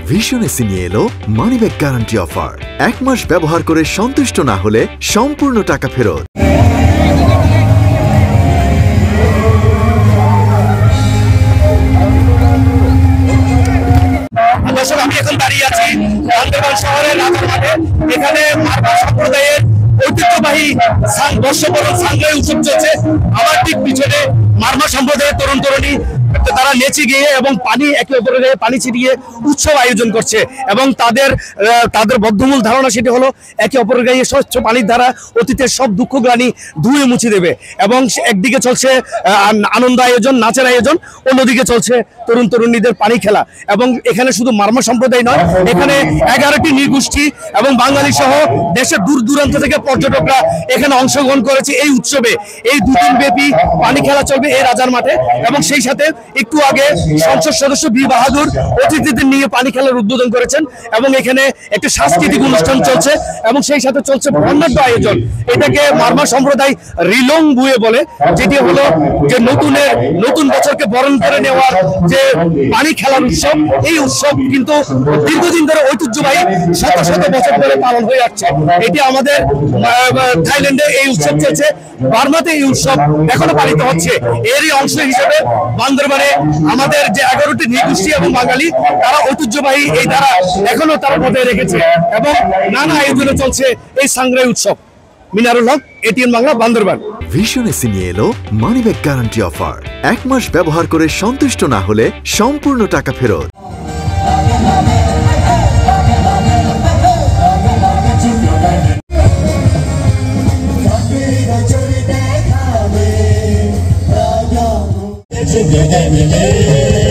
Vision AC নিয়ে এলো money back guarantee offer. 1 মাস ব্যবহার করে সন্তুষ্ট না হলে সম্পূর্ণ টাকা ফেরত। আমি এখন দাঁড়িয়ে আছি বান্দরবান শহরের রাজার মাঠে। এখানে মারমা সম্প্রদায়ের ঐতিহ্যবাহী বর্ষবরণ সাংগ্রাই উৎসব চলছে। আমার ঠিক পিছনে মারমা সম্প্রদায়ের তরুণ তরুণী তারা নেচে গিয়ে এবং পানি একে অপরের গায়ে পানি ছিটিয়ে উৎসব আয়োজন করছে এবং তাদের বদ্ধমূল ধারণা সেটি হলো একে অপরের গায়ে স্বচ্ছ পানির দ্বারা অতীতের সব দুঃখ গ্লানি ধুয়ে মুছে দেবে। এবং একদিকে চলছে আনন্দ আয়োজন, নাচের আয়োজন, অন্যদিকে চলছে তরুণ তরুণীদের পানি খেলা। এবং এখানে শুধু মারমা সম্প্রদায় নয়, এখানে 11টি নৃগোষ্ঠী এবং বাঙালি সহ দেশের দূর দূরান্ত থেকে পর্যটকরা এখানে অংশগ্রহণ করেছে এই উৎসবে। এই 2 দিন ব্যাপী পানি খেলা চলবে এই রাজার মাঠে। এবং সেই সাথে একটু আগে সংসদ সদস্য বীর বাহাদুর অতিথিদের নিয়ে পানি খেলার উদ্বোধন করেছেন এবং এখানে একটি সাংস্কৃতিক অনুষ্ঠান চলছে এবং সেই সাথে চলছে বর্ণাঢ্য আয়োজন। এটাকে মারমা সম্প্রদায় রিলং বুয়ে বলে, যেটি হলো যে নতুন বছরকে বরণ করে নেওয়ার যে পানি খেলার উৎসব। এই উৎসব কিন্তু দীর্ঘদিন ধরে ঐতিহ্যবাহী শত শত বছর ধরে পালন হয়ে আসছে। এটি আমাদের থাইল্যান্ডে এই উৎসব চলছে, বার্মাতে এই উৎসব এখনো পালিত হচ্ছে। এরই অংশ হিসেবে বান্দরবানে আমাদের যে 11টি নৃগোষ্ঠী এবং বাঙালি তারা ঐতিহ্যবাহী এই ধারা এখনো তারা বজায় রেখেছে এবং নানা আয়োজনে চলছে এই সাংগ্রাই উৎসব। Minarul Haque, ATN Bangla, Bandarban. Vision AC নিয়ে এলো মানি ব্যাক গ্যারান্টি অফার। 1 মাস ব্যবহার করে সন্তুষ্ট না হলে সম্পূর্ণ টাকা ফেরত। Together,